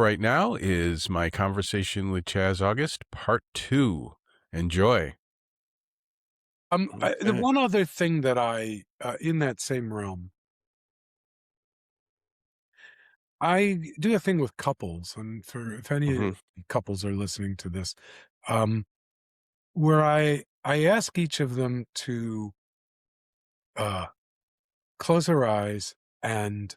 right now is my conversation with Chaz August, part 2. Enjoy. The Okay. one other thing that in that same realm, I do a thing with couples, and for if any Mhm. couples are listening to this, um, where I ask each of them to uh, close their eyes and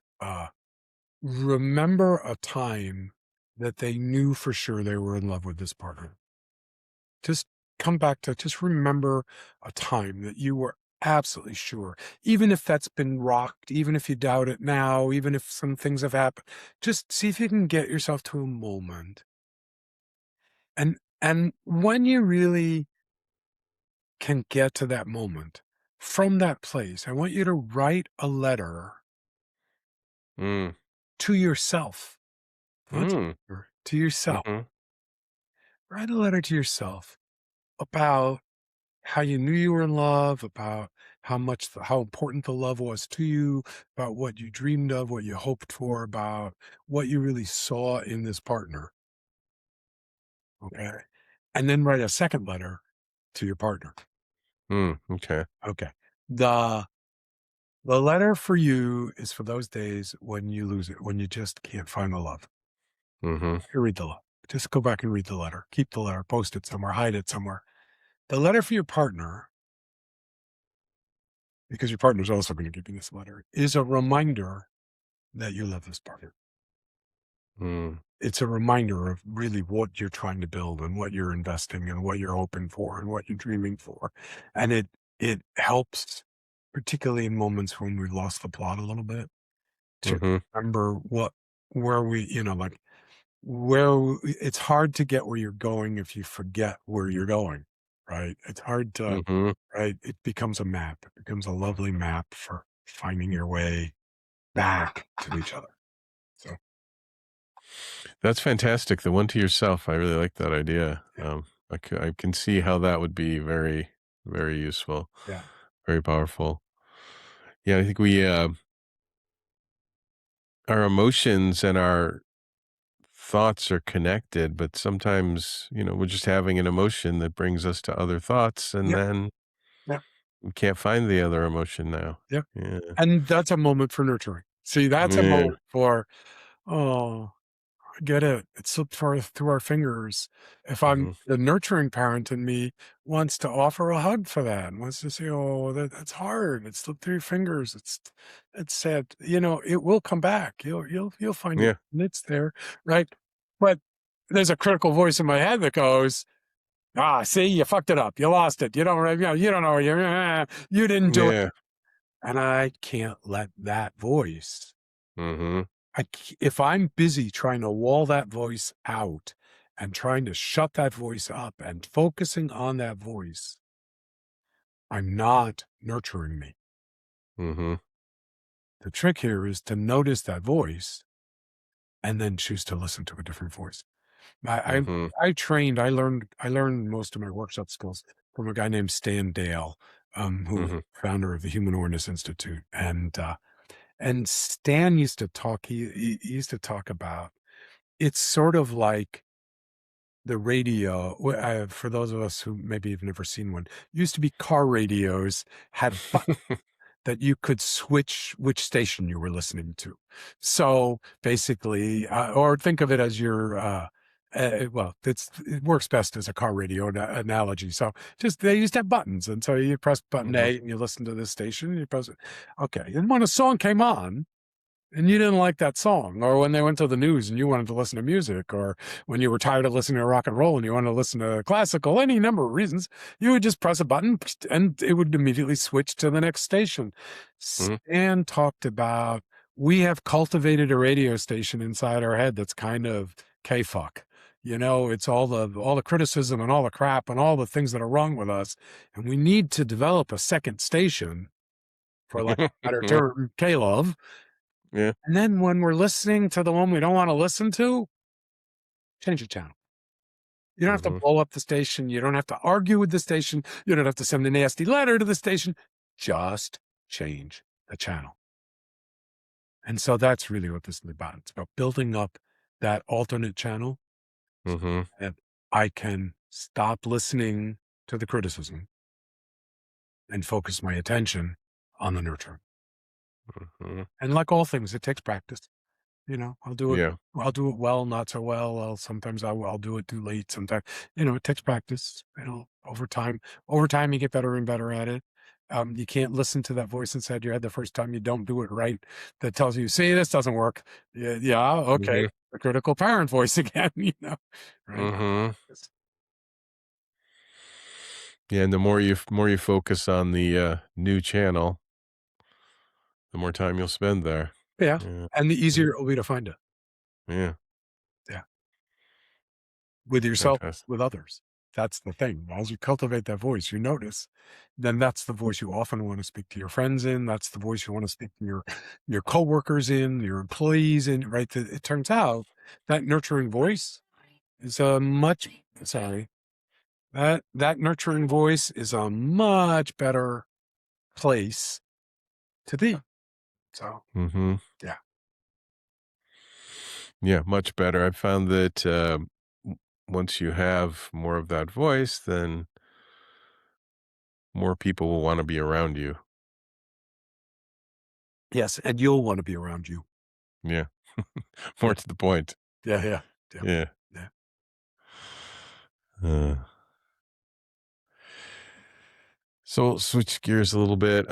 remember a time that they knew for sure they were in love with this partner. Just come back to just remember a time that you were absolutely sure, even if that's been rocked, even if you doubt it now, even if some things have happened, just see if you can get yourself to a moment. And when you really can get to that moment from that place, I want you to write a letter Mm. to yourself, not to Mm. her, to yourself. Mhm. Write a letter to yourself about how you knew you were in love, about how important the love was to you, about what you dreamed of, what you hoped for, about what you really saw in this partner, okay? And then write a second letter to your partner, Okay. okay? The the letter for you is for those days when you lose it, when you just can't find the love. Mhm. You read the love. Just go back and read the letter. Keep the letter, post it somewhere, hide it somewhere. The letter for your partner, because your partner's also going to give you this letter, is a reminder that you love this partner. Mm. It's a reminder of really what you're trying to build and what you're investing and what you're hoping for and what you're dreaming for. And it helps, particularly in moments when we've lost the plot a little bit, to Mhm. remember where we, like it's hard to get where you're going if you forget where you're going, right? It's hard to, Mhm. right? It becomes a map. It becomes a lovely map for finding your way back to each other. So That's fantastic. The one to yourself, I really like that idea. yeah, I can see how that would be very, very useful, yeah, very powerful. Yeah, I think our emotions and our thoughts are connected, but sometimes, we're just having an emotion that brings us to other thoughts, and yeah, then yeah. we can't find the other emotion now. Yeah, Yeah. and that's a moment for nurturing. See, that's a Yeah. moment for, "Oh, I get it. It slipped through our fingers." If I'm Mhm. the nurturing parent in me wants to offer a hug for that and wants to say, "Oh, that's hard. It slipped through your fingers. It's sad." It will come back. You'll find it, Yeah. and it's there, right? But there's a critical voice in my head that goes, "Ah, see, you fucked it up. You lost it. You don't know, you didn't do it." Yeah. And I can't let that voice Mhm. if I'm busy trying to wall that voice out and trying to shut that voice up and focusing on that voice, I'm not nurturing me. Mhm. The trick here is to notice that voice and then choose to listen to a different voice. Mhm. I learned most of my workshop skills from a guy named Stan Dale, who is Mhm. founder of the Human Awareness Institute. And Stan used to talk, he used to talk about, it's sort of like the radio. For those of us who maybe have never seen one, used to be car radios had buttons that you could switch which station you were listening to. So basically, or think of it as well, it works best as a car radio analogy. So just they used to have buttons, and so you press button Mhm. A and you listen to this station. You press it, okay. And when a song came on, and you didn't like that song, or when they went to the news and you wanted to listen to music, or when you were tired of listening to rock and roll and you wanted to listen to classical, any number of reasons, you would just press a button and it would immediately switch to the next station. Mhm. Stan talked about, we have cultivated a radio station inside our head that's kind of K-fuck. It's all the criticism and all the crap and all the things that are wrong with us. And we need to develop a second station, for lack of a better term, K-love. Yeah. And then when we're listening to the one we don't wanna listen to, change the channel. You don't have to Mhm. blow up the station, you don't have to argue with the station, you don't have to send a nasty letter to the station, just change the channel. And so that's really what this is about. It's about building up that alternate channel, Mhm. that I can stop listening to the criticism and focus my attention on the nurture. Mhm. And like all things, it takes practice. You know, Yeah. I'll do it well, not so well. Sometimes I'll do it too late. Sometimes, you know, it takes practice, you know, over time you get better and better at it. You can't listen to that voice inside your head the first time you don't do it right that tells you, see, this doesn't work. Yeah, yeah, okay. Mhm. The critical parent voice again, you know, right? Mhm. It's- Yeah, and the more you focus on the, new channel, the more time you'll spend there. Yeah. Yeah. And the Yeah. easier it will be to find it. Yeah. Yeah. With yourself, Fantastic. with others. That's the thing. As you cultivate that voice, you notice, then that's the voice you often want to speak to your friends in. That's the voice you want to speak to your coworkers in, your employees in, right? It turns out that nurturing voice is a much sorry, that nurturing voice is a much better place to be. So Mhm. yeah. Yeah, much better. I found that, w once you have more of that voice, then more people will wanna be around you. Yes. And you'll want to be around you. Yeah. Yeah. More to the point. Yeah. Yeah. Yeah. Yeah. Yeah. Uh, so switch gears a little bit.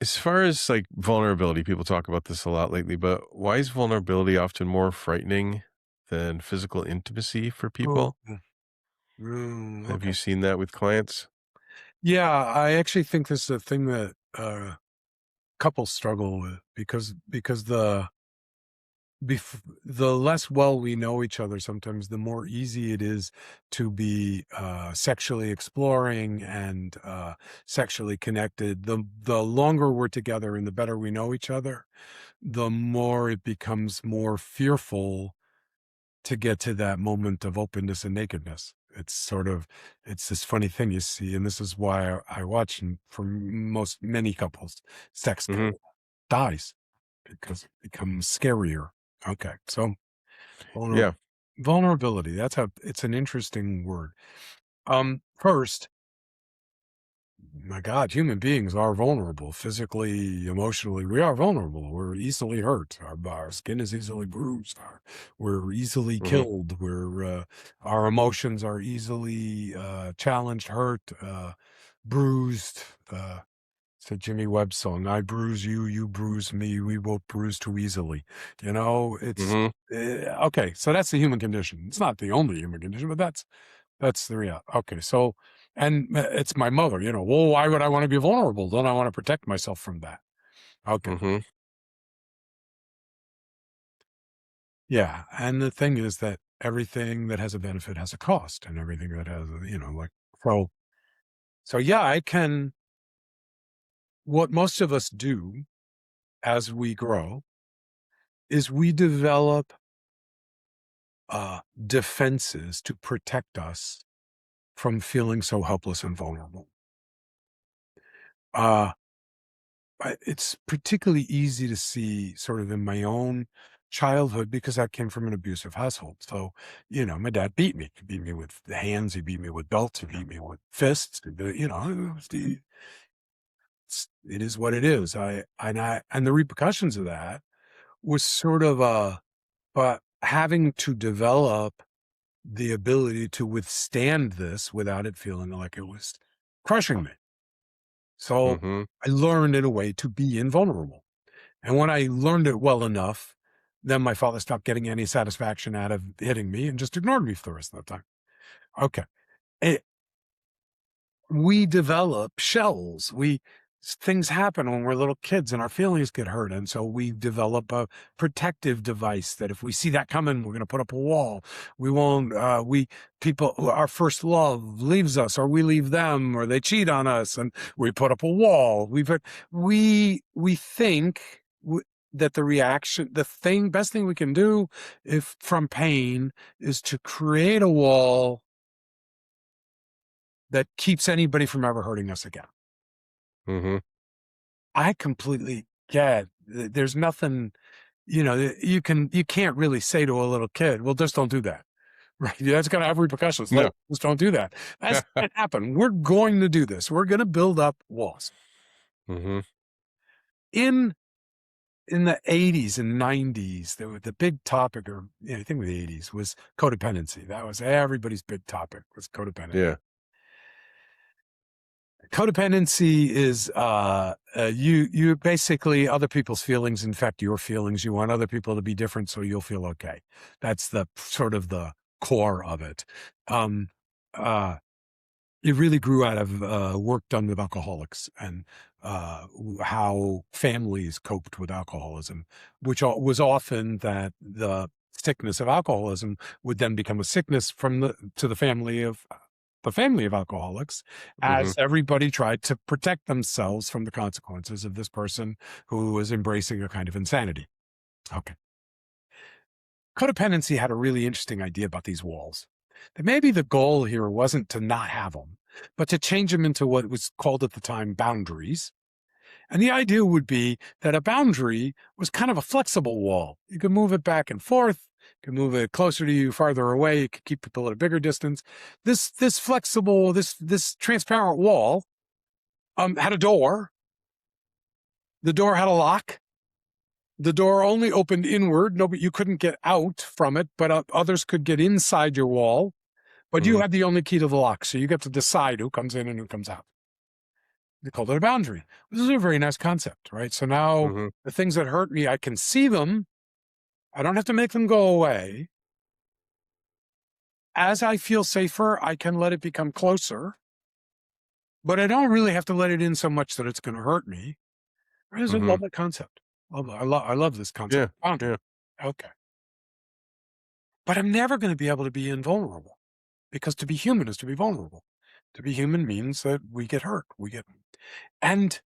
As far as like vulnerability, people talk about this a lot lately, but why is vulnerability often more frightening than physical intimacy for Oh, people? Have you okay. seen that with clients? Yeah, I actually think this is a thing that couples struggle with because the less well we know each other, sometimes the more easy it is to be sexually exploring and sexually connected. The longer we're together and the better we know each other, the more it becomes more fearful to get to that moment of openness and nakedness. It's this funny thing you see, and this is why I watch, and for many couples, sex Hmm. dies because it becomes scarier. Okay, so vulner- Yeah. vulnerability. It's an interesting word. First, my God, human beings are vulnerable physically, emotionally. We are vulnerable. We're easily hurt. Our skin is easily bruised. We're easily Hmm. killed. Our emotions are easily challenged, hurt, bruised. It's a Jimmy Webb song. I bruise you, you bruise me. We both bruise too easily. You know, Hmm. okay. So that's the human condition. It's not the only human condition, but that's the reality. Okay, so and it's my mother, you know. Well, why would I want to be vulnerable? Don't I want to protect myself from that? Okay, Hmm. yeah. And the thing is that everything that has a benefit has a cost, and everything that has, you know, like so. So yeah, I can. What most of us do as we grow is we develop defenses to protect us from feeling so helpless and vulnerable. Uh, it's particularly easy to see sort of in my own childhood because I came from an abusive household. So, you know, my dad beat me. He beat me with the hands. He beat me with belts. He beat me with fists. You know, it is what it is. And the repercussions of that was sort of but having to develop the ability to withstand this without it feeling like it was crushing me. So Hmm. I learned in a way to be invulnerable. And when I learned it well enough, then my father stopped getting any satisfaction out of hitting me and just ignored me for the rest of the time. Okay. Eh, we develop shells. Things happen when we're little kids and our feelings get hurt. And so we develop a protective device that if we see that coming, we're going to put up a wall. We won't, our first love leaves us or we leave them or they cheat on us and we put up a wall. We think that best thing we can do if from pain is to create a wall that keeps anybody from ever hurting us again. Mhm. I completely get there's nothing, you know, you can't really say to a little kid, "Well, just don't do that." Right? That's gonna have repercussions. No. Like, just don't do that. That's can't happen. We're going to do this. We're gonna build up walls. Mhm. In in the 80s and 90s, the big topic, or I think the 80s, was codependency. That was everybody's big topic, was codependency. Yeah. Codependency is you basically, other people's feelings infect your feelings. You want other people to be different so you'll feel okay. That's the sort of the core of it. Um, uh, it really grew out of work done with alcoholics and how families coped with alcoholism, which was often that the sickness of alcoholism would then become a sickness from the family of alcoholics, Mhm. as everybody tried to protect themselves from the consequences of this person who was embracing a kind of insanity. Okay. Codependency had a really interesting idea about these walls. That maybe the goal here wasn't to not have them, but to change them into what was called at the time boundaries. And the idea would be that a boundary was kind of a flexible wall. You could move it back and forth, you could move it closer to you, farther away, you could keep people at a bigger distance. This flexible, this transparent wall had a door. The door had a lock. The door only opened inward. Nobody, you couldn't get out from it, but others could get inside your wall. But you Mhm. had the only key to the lock, so you get to decide who comes in and who comes out. They called it a boundary. This is a very nice concept, right? So now Mhm. the things that hurt me, I can see them. I don't have to make them go away. As I feel safer, I can let it become closer, but I don't really have to let it in so much that it's going to hurt me. I just Mhm. love that concept. I love this concept. Yeah. Boundary. Yeah. Okay. But I'm never going to be able to be invulnerable, because to be human is to be vulnerable. To be human means that we get hurt. And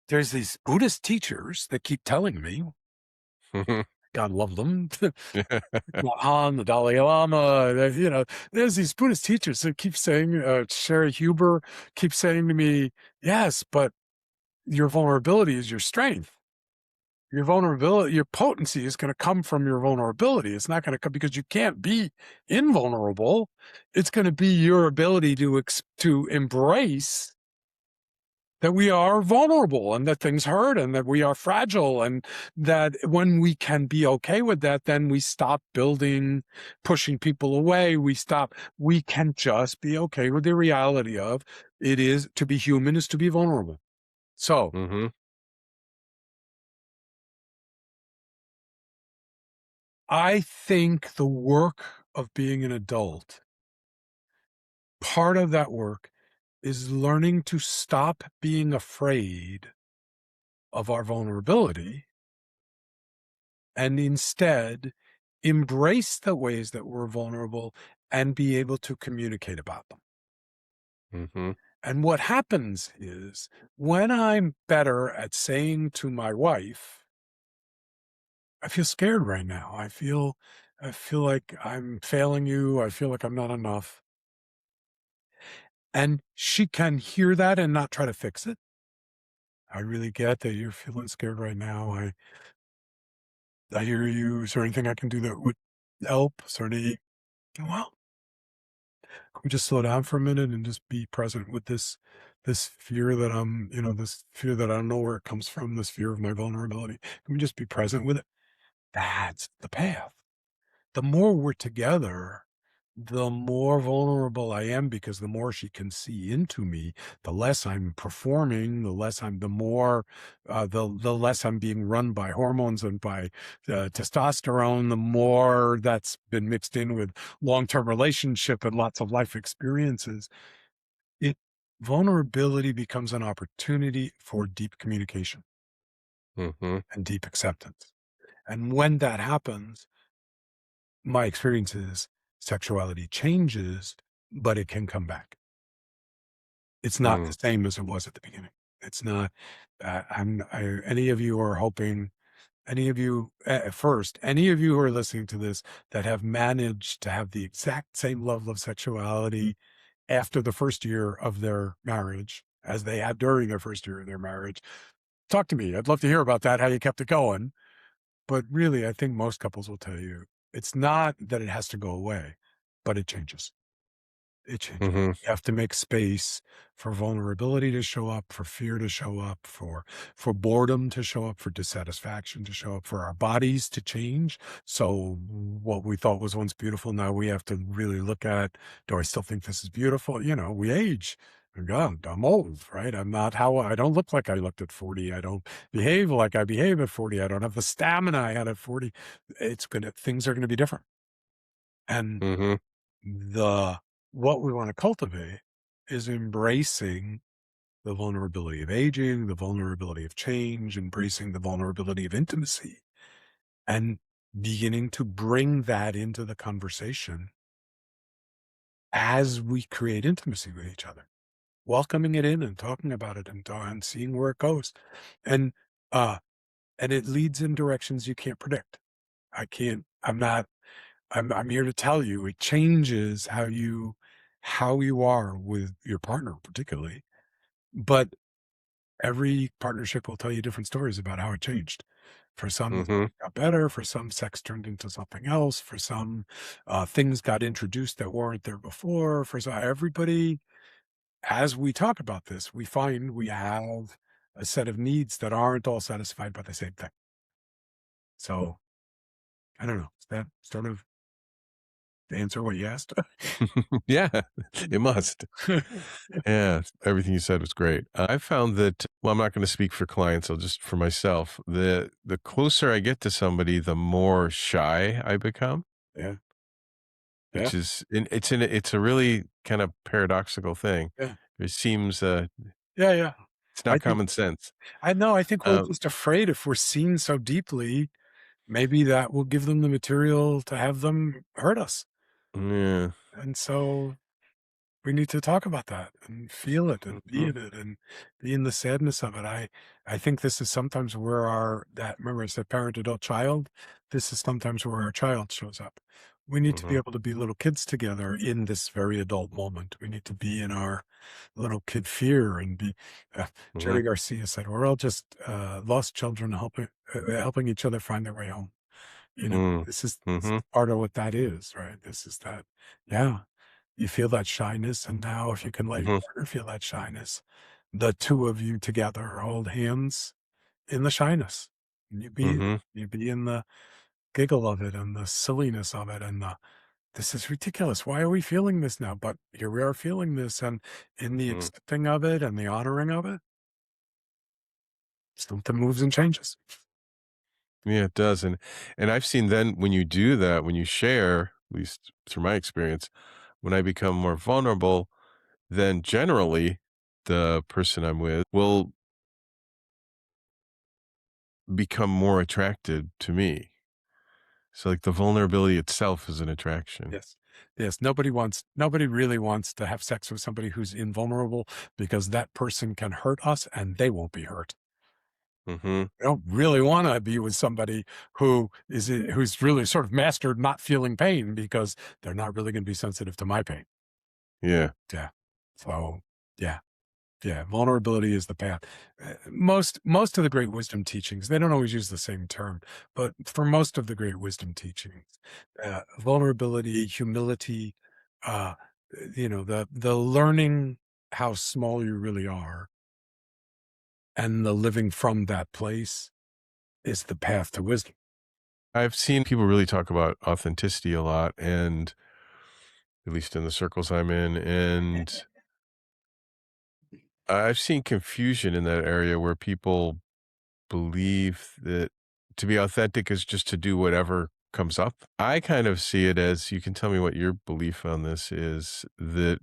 there's these Buddhist teachers that keep telling me, Mhm. God love them, Han, the Dalai Lama, there's these Buddhist teachers that keep saying, Sherry Huber keeps saying to me, yes, but your vulnerability is your strength. Your vulnerability, your potency is going to come from your vulnerability. It's not going to come because you can't be invulnerable. It's going to be your ability to embrace that we are vulnerable and that things hurt and that we are fragile, and that when we can be okay with that, then we stop pushing people away. We can just be okay with the reality of it is to be human is to be vulnerable. So Mhm. I think the work of being an adult, part of that work is learning to stop being afraid of our vulnerability and instead embrace the ways that we're vulnerable and be able to communicate about them. Mhm. And what happens is, when I'm better at saying to my wife, I feel scared right now. I feel like I'm failing you. I feel like I'm not enough. And she can hear that and not try to fix it. I really get that you're feeling scared right now. I hear you. Is there anything I can do that would help? Is there any, well, can we just slow down for a minute and just be present with this fear that this fear that I don't know where it comes from, this fear of my vulnerability. Can we just be present with it? That's the path. The more we're together, the more vulnerable I am, because the more she can see into me, the less I'm performing, the less I'm being run by hormones and by testosterone, the more that's been mixed in with long-term relationship and lots of life experiences. It Vulnerability becomes an opportunity for deep communication Mhm. and deep acceptance. And when that happens, my experience is sexuality changes, but it can come back. It's not the Mm. same as it was at the beginning. It's not. Any of you are hoping, any of you, first, any of you who are listening to this that have managed to have the exact same level of sexuality after the first year of their marriage as they had during their first year of their marriage. Talk to me. I'd love to hear about that, how you kept it going. But really, I think most couples will tell you it's not that it has to go away, but it changes. It changes. Mhm. You have to make space for vulnerability to show up, for fear to show up, for boredom to show up, for dissatisfaction to show up, for our bodies to change. So what we thought was once beautiful, now we have to really look at, do I still think this is beautiful? You know, we age. God, I'm old, right? I'm not how I don't look like I looked at 40. I don't behave like I behave at 40. I don't have the stamina I had at 40. Things are gonna be different. And Mhm. the what we want to cultivate is embracing the vulnerability of aging, the vulnerability of change, embracing the vulnerability of intimacy, and beginning to bring that into the conversation as we create intimacy with each other, welcoming it in and talking about it and seeing where it goes. And uh and it leads in directions you can't predict. I'm not I'm here to tell you it changes how you are with your partner particularly, but every partnership will tell you different stories about how it changed. For some, it Mhm. got better. For some, sex turned into something else. For some, things got introduced that weren't there before. For some, everybody, as we talk about this, we find we have a set of needs that aren't all satisfied by the same thing. So I don't know. Is that sort of the answer what you asked? Yeah, it must. Yeah, everything you said was great. I found that well, I'm not gonna speak for clients, I'll just for myself. The closer I get to somebody, the more shy I become, Yeah. Yeah. which is it's a really kind of paradoxical thing. Yeah. It seems, Yeah. Yeah. it's I not think common sense. I think we're Um, just afraid if we're seen so deeply, maybe that will give them the material to have them hurt us. yeah. And so we need to talk about that and feel it and be Mhm, in it and be in the sadness of it. I think this is sometimes where our that remember I said parent, adult, child. This is sometimes where our child shows up. We need to be mhm, able to be little kids together in this very adult moment. We need to be in our little kid fear and be. mhm, Jerry Garcia said, "We're all just lost children helping each other find their way home." You know, mm, this is mhm, part of what that is, right? This is that, yeah. You feel that shyness, and now if you can let your mhm, partner feel that shyness, the 2 of you together hold hands in the shyness. And mhm, you be in the giggle of it and the silliness of it and the, "This is ridiculous. Why are we feeling this now?" But here we are feeling this, and in the mm. accepting of it and the honoring of it, something moves and changes. Yeah, it does, and I've seen then when you do that, when you share, at least through my experience, when I become more vulnerable, then generally the person I'm with will become more attracted to me. So, like, the vulnerability itself is an attraction. Yes. Yes, nobody really wants to have sex with somebody who's invulnerable because that person can hurt us and they won't be hurt. Mhm. I don't really wanna be with somebody who's really sort of mastered not feeling pain because they're not really gonna be sensitive to my pain. Yeah. Yeah. So, yeah. Yeah, vulnerability is the path. Most of the great wisdom teachings, they don't always use the same term, but for most of the great wisdom teachings, vulnerability, humility, uh, the learning how small you really are and the living from that place is the path to wisdom. I've seen people really talk about authenticity a lot, and at least in the circles I'm in, and I've seen confusion in that area where people believe that to be authentic is just to do whatever comes up. I kind of see it as you can tell me what your belief on this is that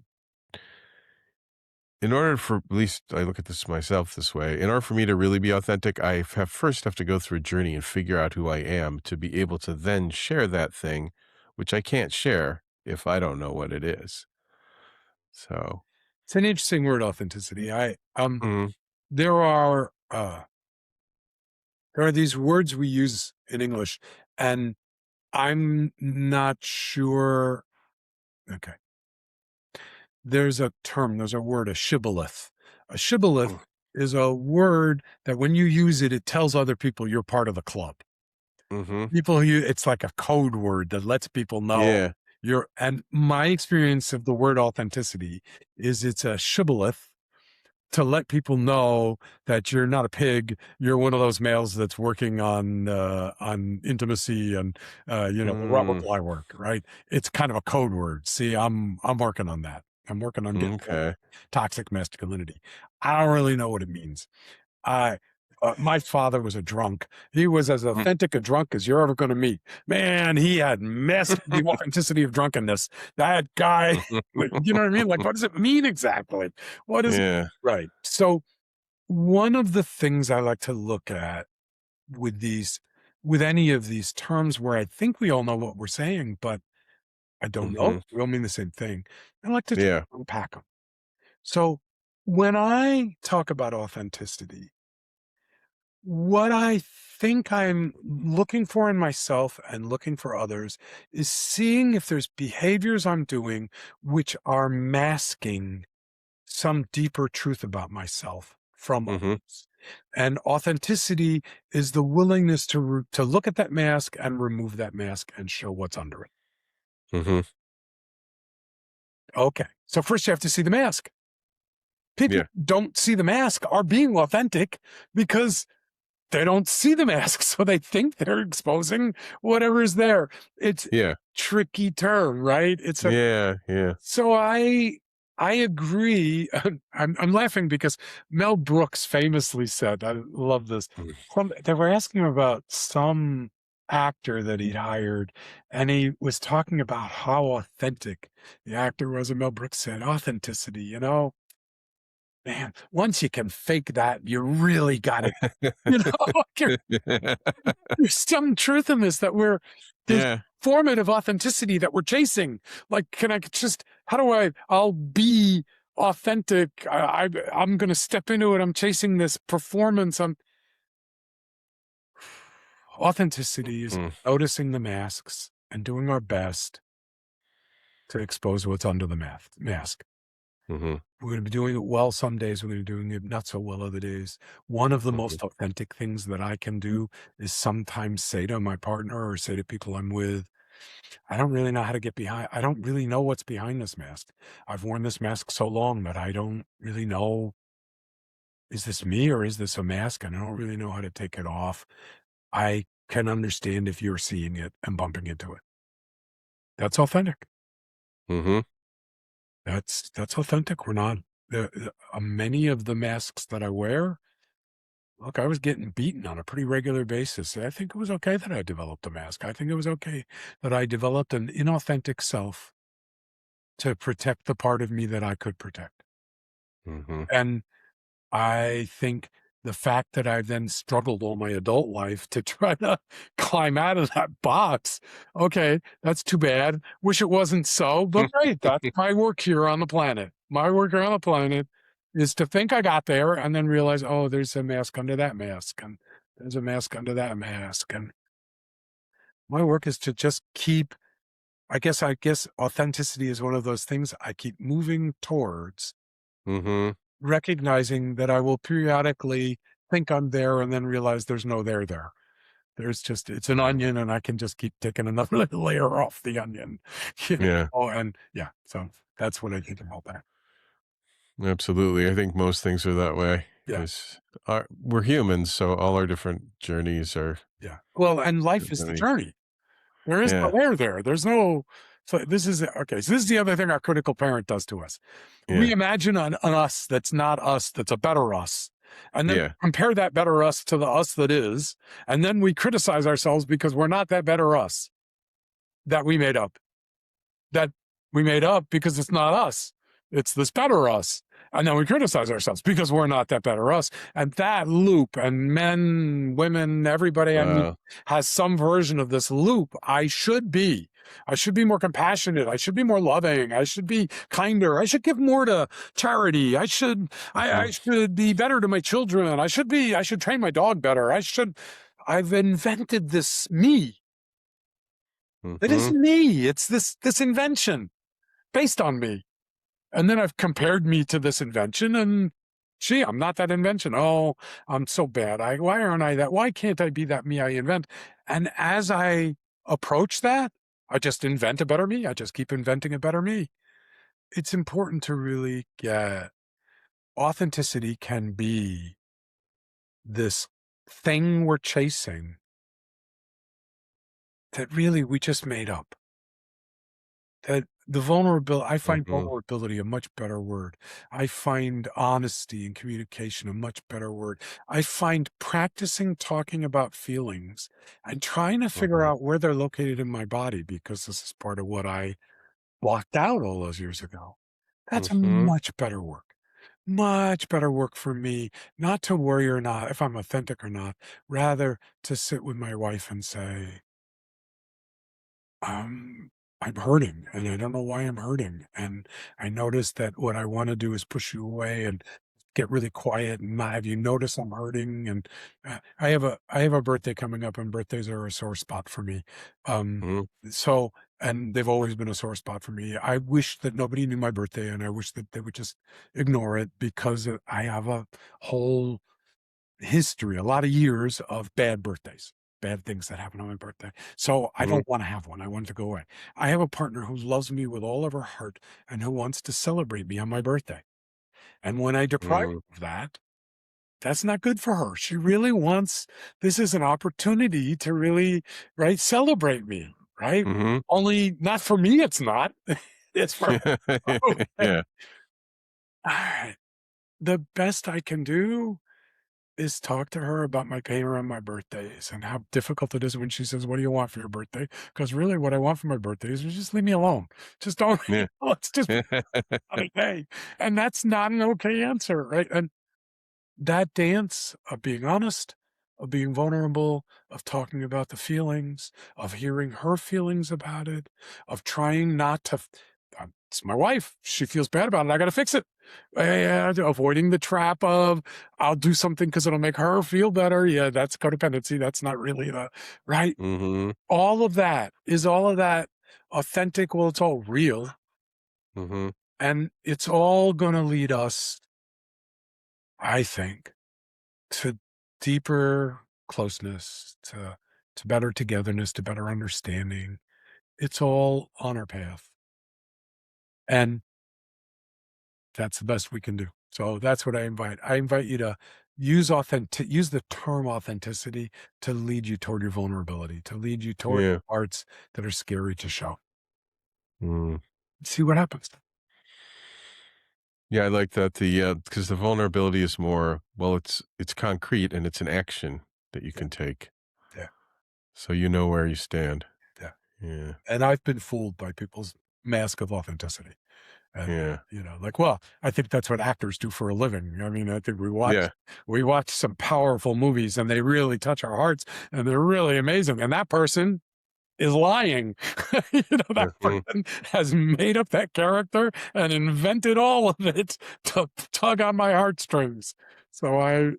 in order for at least I look at this myself this way, in order for me to really be authentic, I have first have to go through a journey and figure out who I am to be able to then share that thing, which I can't share if I don't know what it is. So, It's an interesting word, authenticity. mhm, There are, there are these words we use in English, and I'm not sure. Okay. There's a term, there's a word, a shibboleth. A shibboleth Mm. is a word that when you use it, it tells other people you're part of the club. Mhm. People you it's like a code word that lets people know Yeah. you're and my experience of the word authenticity is it's a shibboleth to let people know that you're not a pig. You're one of those males that's working on intimacy and the rubber Mm. ply work, right? It's kind of a code word. See, I'm working on that. I'm working on getting rid of Okay. toxic masculinity. I don't really know what it means. I My father was a drunk. He was as Mm. authentic a drunk as you're ever going to meet. Man, he had mastered the authenticity of drunkenness. That guy, like, you know what I mean? Like, what does it mean exactly? What is Yeah. right? So, one of the things I like to look at with with any of these terms where I think we all know what we're saying, but I don't know, Mhm. we all mean the same thing. I like to try Yeah. to unpack them. So, when I talk about authenticity, what I think I'm looking for in myself and looking for others is seeing if there's behaviors I'm doing which are masking some deeper truth about myself from Mhm. others. And authenticity is the willingness to look at that mask and remove that mask and show what's under it. Mhm. Okay. So first you have to see the mask. People Yeah. who don't see the mask are being authentic because they don't see the mask, so they think they're exposing whatever is there. It's Yeah. tricky term, right? It's a Yeah. Yeah. so I agree. I'm laughing because Mel Brooks famously said, I love this. Mm. They were asking him about some actor that he'd hired, and he was talking about how authentic the actor was. And Mel Brooks said, authenticity, man, once you can fake that, you really got it. Like there's some truth in this that there's Yeah. formative authenticity that we're chasing. Like, can I just, how do I'll be authentic. I'm going to step into it. I'm chasing this performance. Authenticity is Mm. noticing the masks and doing our best to expose what's under the mask. Mhm. We're going to be doing it well some days. We're going to be doing it not so well other days. One of the Mhm. most authentic things that I can do is sometimes say to my partner or say to people I'm with, I don't really know how to get behind. I don't really know what's behind this mask. I've worn this mask so long that I don't really know. Is this me or is this a mask? And I don't really know how to take it off. I can understand if you're seeing it and bumping into it. That's authentic. Mhm. That's authentic. We're not many of the masks that I wear. Look, I was getting beaten on a pretty regular basis. I think it was okay that I developed a mask. I think it was okay that I developed an inauthentic self to protect the part of me that I could protect. Mhm. And I think the fact that I've then struggled all my adult life to try to climb out of that box, okay, that's too bad. Wish it wasn't so, but great. That's my work here on the planet. My work here on the planet is to think I got there and then realize, oh, there's a mask under that mask, and there's a mask under that mask. And my work is to just keep, I guess authenticity is one of those things I keep moving towards, Mhm. recognizing that I will periodically think I'm there and then realize there's no there there. There's just it's an onion and I can just keep taking another layer off the onion. You Yeah. and yeah, so that's what I think about that. Absolutely. I think most things are that way Yeah, because we're humans, so all our different journeys are yeah. Well, and life is the definitely. journey. There is no Yeah. there there. There's no so this is okay. So this is the other thing our critical parent does to us. We Yeah. imagine an us that's not us, that's a better us. And then Yeah. compare that better us to the us that is. And then we criticize ourselves because we're not that better us that we made up. That we made up because it's not us. It's this better us. And then we criticize ourselves because we're not that better us. And that loop, and men, women, everybody I meet Wow. has some version of this loop. I should be. I should be more compassionate. I should be more loving. I should be kinder. I should give more to charity. I Mhm. should be better to my children. I should train my dog better. I've invented this me. It Mhm. isn't me. It's this invention based on me. And then I've compared me to this invention, and Gee, I'm not that invention. Oh, I'm so bad. Why aren't I that? Why can't I be that me I invent? And as I approach that, I just invent a better me. I just keep inventing a better me. It's important to really get authenticity can be this thing we're chasing that really we just made up. That the vulnerability, I find Mhm, vulnerability a much better word. I find honesty and communication a much better word. I find practicing talking about feelings and trying to figure mhm, out where they're located in my body, because this is part of what I blocked out all those years ago. That's a mhm, much better work. Much better work for me, not to worry or not if I'm authentic or not, rather to sit with my wife and say, um, I'm hurting and I don't know why I'm hurting. And I notice that what I want to do is push you away and get really quiet and not have you notice I'm hurting. And I have a birthday coming up, and birthdays are a sore spot for me. Um, mhm, so and they've always been a sore spot for me. I wish that nobody knew my birthday, and I wish that they would just ignore it, because I have a whole history, a lot of years of bad birthdays, bad things that happen on my birthday. So I mhm, don't want to have one. I want it to go away. I have a partner who loves me with all of her heart and who wants to celebrate me on my birthday. And when I deprive mhm, her of that, that's not good for her. She really wants, this is an opportunity to really, right, celebrate me, right? mhm. Only not for me, it's not. It's for her. Okay. Yeah, All right. The best I can do is talk to her about my pain around my birthdays and how difficult it is when she says, "What do you want for your birthday?" Because really, what I want for my birthday is just leave me alone. Just don't, yeah. let's just have a day. And that's not an okay answer, right? And that dance of being honest, of being vulnerable, of talking about the feelings, of hearing her feelings about it, of trying not to. It's my wife. She feels bad about it. I got to fix it. And avoiding the trap of I'll do something because it'll make her feel better. Yeah, that's codependency. That's not really the right. Mhm, All of that authentic. Well, it's all real, mhm. and it's all going to lead us, I think, to deeper closeness, to better togetherness, to better understanding. It's all on our path, and that's the best we can do. So that's what I invite. I invite you to use the term authenticity to lead you toward your vulnerability, to lead you toward Yeah. parts that are scary to show. Mm. See what happens. Yeah, I like that because the vulnerability is more well, it's concrete and it's an action that you Yeah, can take, yeah, so you know where you stand. yeah. Yeah, And I've been fooled by people's mask of authenticity. And, yeah, like, well, I think that's what actors do for a living. I mean, I think yeah. we watch some powerful movies and they really touch our hearts and they're really amazing. And that person is lying. That Mhm, person has made up that character and invented all of it to tug on my heartstrings. So I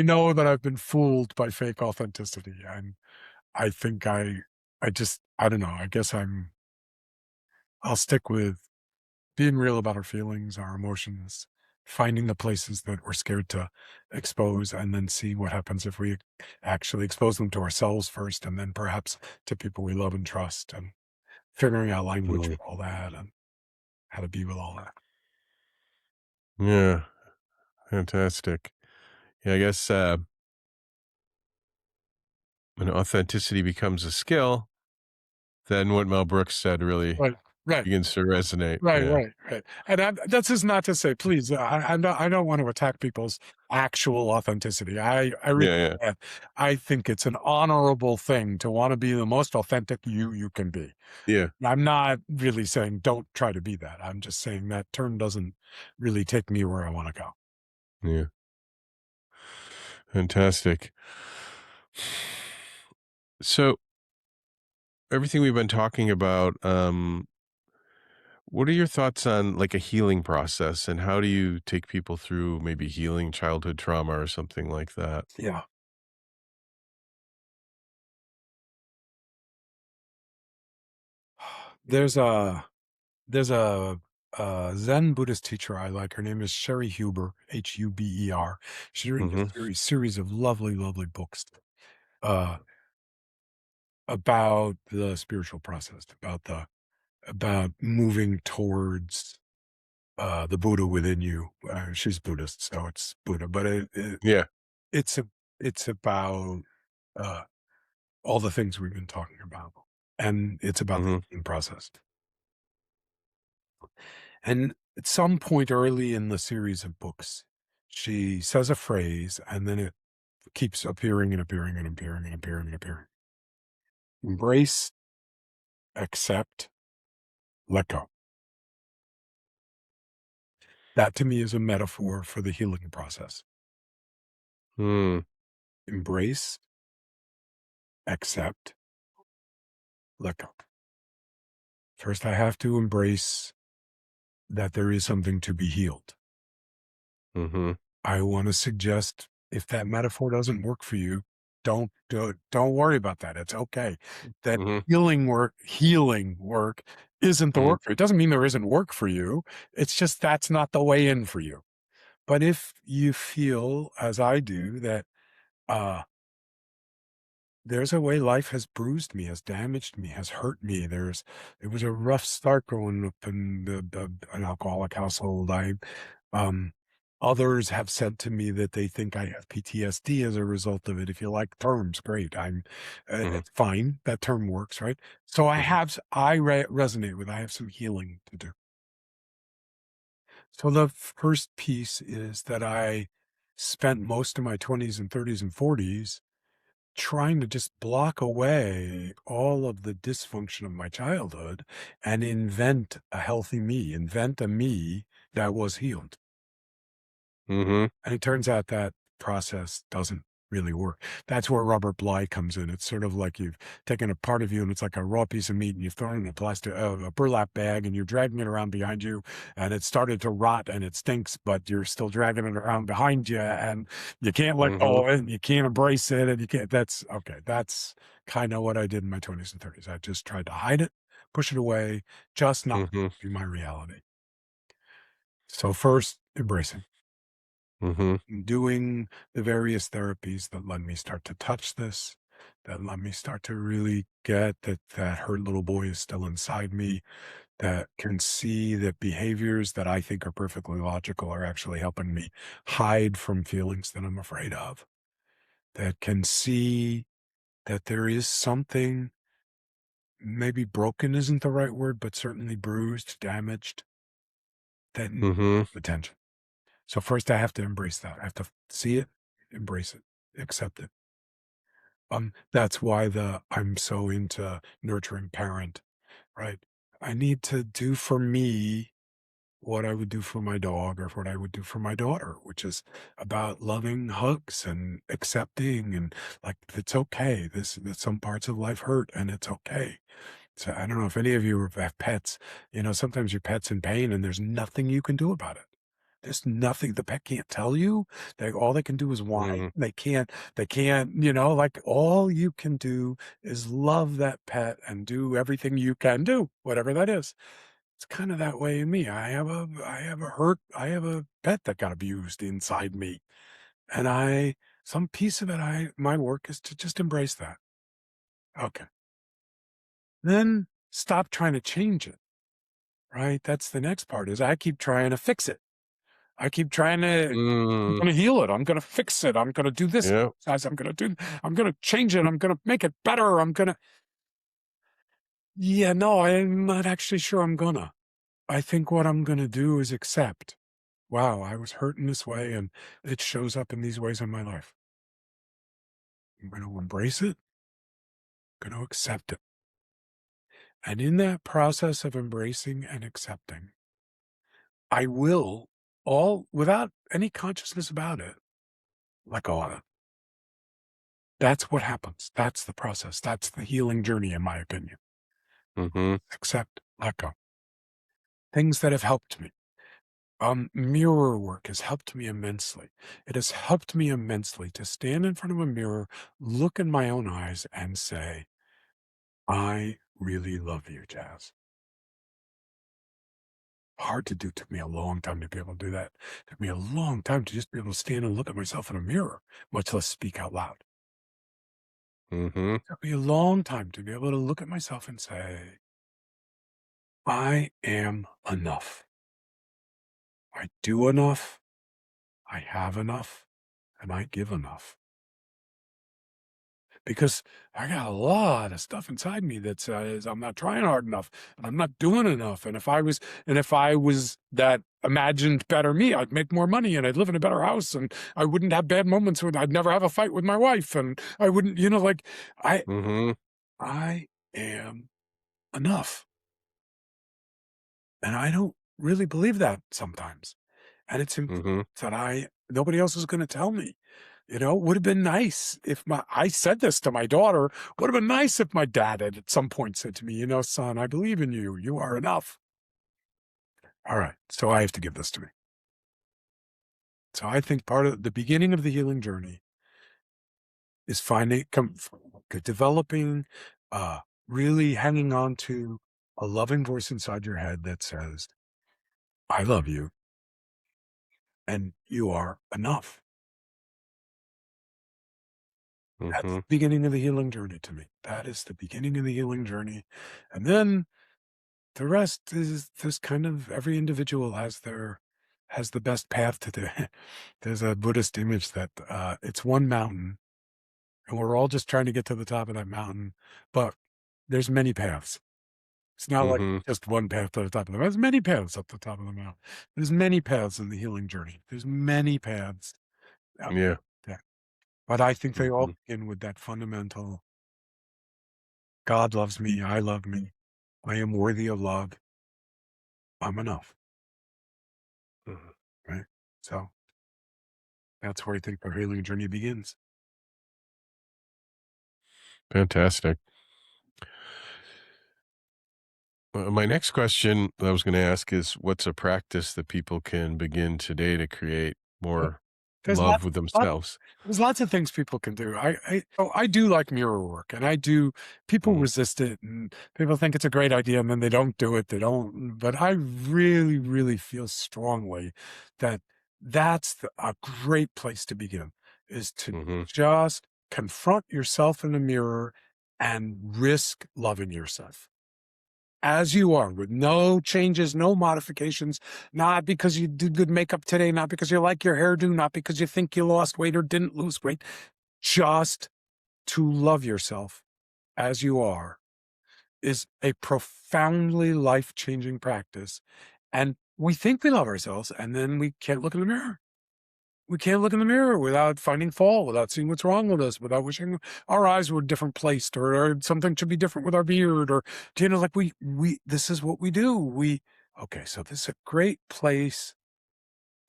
know that I've been fooled by fake authenticity. And I think I don't know. I guess I'll stick with being real about our feelings, our emotions, finding the places that we're scared to expose, and then see what happens if we actually expose them to ourselves first, and then perhaps to people we love and trust, and figuring out language mhm. for all that and how to be with all that. Yeah, fantastic. Yeah, I guess, when authenticity becomes a skill, then what Mel Brooks said really Right, right. begins to resonate. Right, Yeah. right, right. And that's just not to say, please, I don't want to attack people's actual authenticity. I really Yeah, yeah, can't. I think it's an honorable thing to want to be the most authentic you can be. yeah, I'm not really saying don't try to be that. I'm just saying that term doesn't really take me where I want to go. yeah. Fantastic. So, everything we've been talking about, what are your thoughts on like a healing process and how do you take people through maybe healing childhood trauma or something like that? Yeah. There's a there's a Zen Buddhist teacher I like. Her name is Sherry Huber, Huber. She's written Mhm. a series of lovely, lovely books uh, about the spiritual process, about moving towards the Buddha within you. She's Buddhist, so it's Buddha, but Yeah. it's a it's about uh, all the things we've been talking about, and it's about the Mhm. healing process. And at some point early in the series of books, she says a phrase, and then it keeps appearing and appearing and appearing and appearing and appearing. Embrace, accept, let go. That to me is a metaphor for the healing process. Mm. Embrace, accept, let go. First, I have to embrace that there is something to be healed. Mhm. I want to suggest if that metaphor doesn't work for you, don't worry about that. It's okay. That Mhm. healing work isn't the Mhm. work for you. It doesn't mean there isn't work for you. It's just that's not the way in for you. But if you feel, as I do, that uh there's a way life has bruised me, has damaged me, has hurt me. It was a rough start growing up in an alcoholic household. Um, Others have said to me that they think I have PTSD as a result of it. If you like terms, great. Mhm. It's fine. That term works, right? So Mhm. resonate with. I have some healing to do. So the first piece is that I spent most of my 20s and 30s and 40s trying to just block away all of the dysfunction of my childhood and invent a healthy me, invent a me that was healed. Mhm. And it turns out that process doesn't really work. That's where Robert Bly comes in. It's sort of like you've taken a part of you and it's like a raw piece of meat and you've thrown it in a burlap bag and you're dragging it around behind you and it started to rot and it stinks, but you're still dragging it around behind you and you can't let Mhm. go of it and you can't embrace it and you can't, that's okay. That's kind of what I did in my 20s and 30s. I just tried to hide it, push it away, just not Mhm. be my reality. So first, embracing. Mhm. Doing the various therapies that let me start to touch this, that let me start to really get that that hurt little boy is still inside me, that can see that behaviors that I think are perfectly logical are actually helping me hide from feelings that I'm afraid of, that can see that there is something, maybe broken isn't the right word, but certainly bruised, damaged, that needs Mhm. attention. So first I have to embrace that. I have to see it, embrace it, accept it. That's why I'm so into nurturing parent, right? I need to do for me what I would do for my dog or what I would do for my daughter, which is about loving hugs and accepting and like it's okay. That some parts of life hurt and it's okay. So I don't know if any of you have pets. Sometimes your pet's in pain and there's nothing you can do about it. There's nothing the pet can't tell you. All they can do is whine. Mhm. They can't, like all you can do is love that pet and do everything you can do, whatever that is. It's kind of that way in me. I have a pet that got abused inside me. And some piece of my work is to just embrace that. Okay. Then stop trying to change it, right? That's the next part is I keep trying to fix it. I keep trying to I'm Mm. gonna heal it. I'm gonna fix it. I'm gonna do this Yep. exercise. I'm gonna change it. I'm gonna make it better. Yeah, no, I'm not actually sure I'm gonna. I think what I'm gonna do is accept. Wow, I was hurt in this way and it shows up in these ways in my life. I'm gonna embrace it, gonna accept it. And in that process of embracing and accepting, I will all without any consciousness about it, let go of it. That's what happens. That's the process. That's the healing journey, in my opinion. Mhm. Accept, let go. Things that have helped me. Mirror work has helped me immensely. It has helped me immensely to stand in front of a mirror, look in my own eyes, and say, I really love you, Jazz. Hard to do. Took me a long time to be able to do that. Took me a long time to just be able to stand and look at myself in a mirror, much less speak out loud. Mhm. Took me a long time to be able to look at myself and say, I am enough. I do enough. I have enough. And I give enough. Because I got a lot of stuff inside me that says I'm not trying hard enough and I'm not doing enough. And if I was that imagined better me, I'd make more money and I'd live in a better house and I wouldn't have bad moments when I'd never have a fight with my wife and I wouldn't, like I Mhm. I am enough. And I don't really believe that sometimes. And it's important Mhm. that nobody else is going to tell me. Would have been nice if I said this to my daughter. Would have been nice if my dad had at some point said to me, son, I believe in you. You are enough. All right. So I have to give this to me. So I think part of the beginning of the healing journey is developing, uh, really hanging on to a loving voice inside your head that says, I love you and you are enough. That's the Mhm. beginning of the healing journey to me. That is the beginning of the healing journey. And then the rest is just kind of every individual has the best path to the there's a Buddhist image that it's one mountain and we're all just trying to get to the top of that mountain, but there's many paths. It's not like Mhm. just one path to the top of the mountain. There's many paths up the top of the mountain. There's many paths in the healing journey. There's many paths out Yeah. there. But I think they all Mhm. begin with that fundamental God loves me, I love me, I am worthy of love, I'm enough, Mhm. right? So that's where I think the healing journey begins. Fantastic. My next question that I was gonna ask is, what's a practice that people can begin today to create Uh, more There's love with lot themselves? there's lots of things people can do. I do like mirror work, and people Mhm. resist it, and people think it's a great idea, and then they don't do it, they don't but I really, really feel strongly that a great place to begin, is to Mhm. just confront yourself in the mirror and risk loving yourself as you are with no changes, no modifications, not because you did good makeup today, not because you like your hairdo, not because you think you lost weight or didn't lose weight, just to love yourself as you are is a profoundly life changing practice. And we think we love ourselves, and then we can't look in the mirror. We can't look in the mirror without finding fault, without seeing what's wrong with us, without wishing our eyes were different placed, or something should be different with our beard, or like we this is what we do. Okay, so this is a great place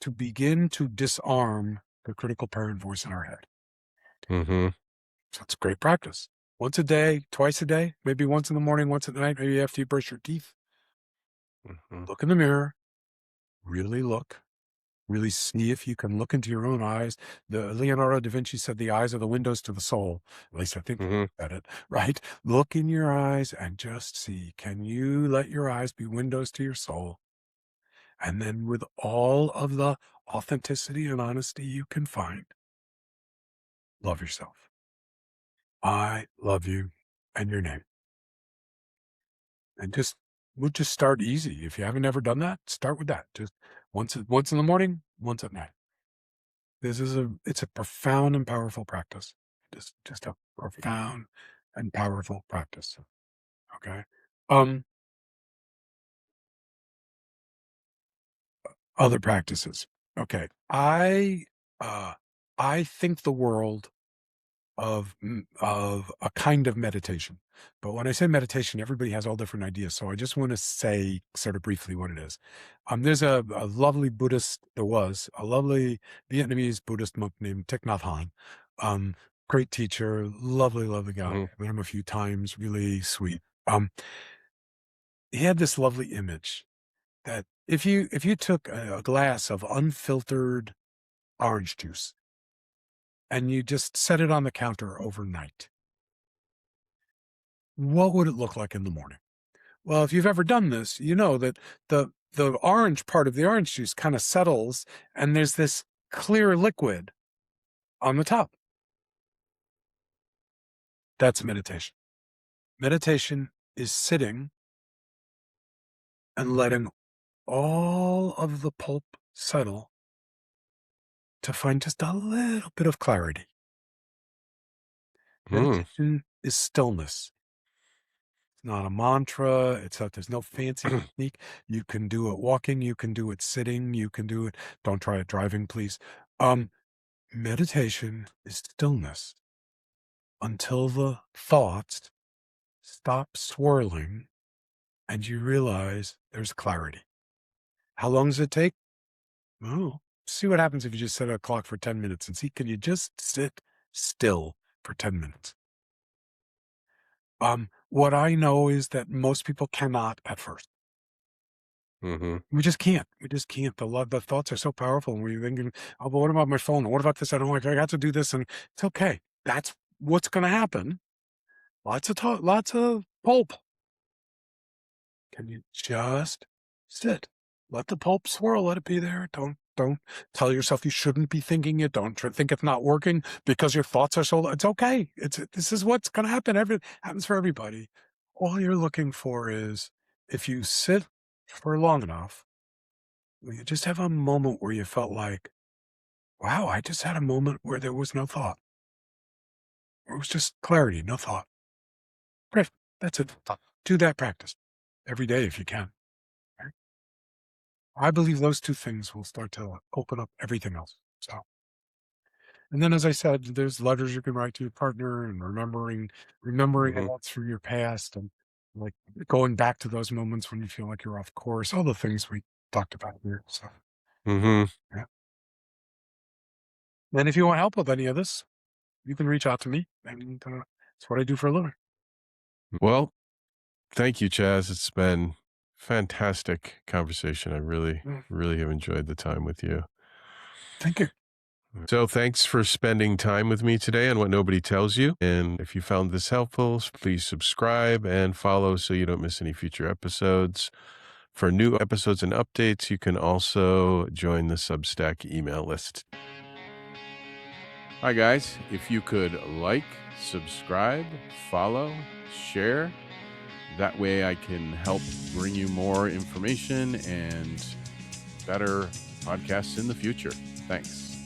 to begin to disarm the critical parent voice in our head. Mhm. So it's great practice. Once a day, twice a day, maybe once in the morning, once at night, maybe after you brush your teeth. Mhm. Look in the mirror, really look. Really see if you can look into your own eyes. The Leonardo da Vinci said the eyes are the windows to the soul. At least I think Mhm. he said it, right? Look in your eyes and just see, can you let your eyes be windows to your soul? And then with all of the authenticity and honesty you can find, love yourself. I love you and your name. And we'll just start easy. If you haven't ever done that, start with that. Just once in the morning, once at night. It's a profound and powerful practice. Just a profound and powerful practice. Okay. Um, Other practices. Okay. Uh I think the world of a kind of meditation. But when I say meditation, everybody has all different ideas. So I just want to say sort of briefly what it is. There's a lovely Buddhist, there was a lovely Vietnamese Buddhist monk named Thich Nhat Hanh. Um, Great teacher, lovely, lovely guy. Mhm. Met him a few times, really sweet. He had this lovely image that if you took a glass of unfiltered orange juice and you just set it on the counter overnight, what would it look like in the morning? Well, if you've ever done this, you know that the the orange part of the orange juice kind of settles, and there's this clear liquid on the top. That's meditation. Meditation is sitting and letting all of the pulp settle to find just a little bit of clarity. Hmm. Meditation is stillness. It's not a mantra. There's no fancy technique. You can do it walking. You can do it sitting. You can do it. Don't try it driving, please. Um, Meditation is stillness until the thoughts stop swirling and you realize there's clarity. How long does it take? Oh, see what happens if you just set a clock for 10 minutes and see, can you just sit still for 10 minutes? What I know is that most people cannot at first. Hmm. We just can't. We just can't. The thoughts are so powerful. And we're thinking, oh, but what about my phone? What about this? I don't like, I got to do this. And it's okay. That's what's going to happen. Lots of talk, lots of pulp. Can you just sit? Let the pulp swirl. Let it be there. Don't tell yourself you shouldn't be thinking it. Don't think it's not working because your thoughts are so. It's okay. This is what's going to happen. Happens for everybody. All you're looking for is if you sit for long enough, will you just have a moment where you felt like, wow, I just had a moment where there was no thought. It was just clarity, no thought. Great. That's it. Do that practice every day if you can. Right? I believe those two things will start to open up everything else. So, and then, as I said, there's letters you can write to your partner and remembering Hmm. events from your past and like going back to those moments when you feel like you're off course, all the things we talked about here. So, Hmm. yeah. Then if you want help with any of this, you can reach out to me. And it's what I do for a living. Well, thank you, Chaz. It's been fantastic conversation. I really, Mm, really have enjoyed the time with you. thank you. So thanks for spending time with me today on What Nobody Tells You. And if you found this helpful, please subscribe and follow so you don't miss any future episodes. For new episodes and updates, you can also join the Substack email list. Hi, guys. If you could like, subscribe, follow, share, that way I can help bring you more information and better podcasts in the future. Thanks.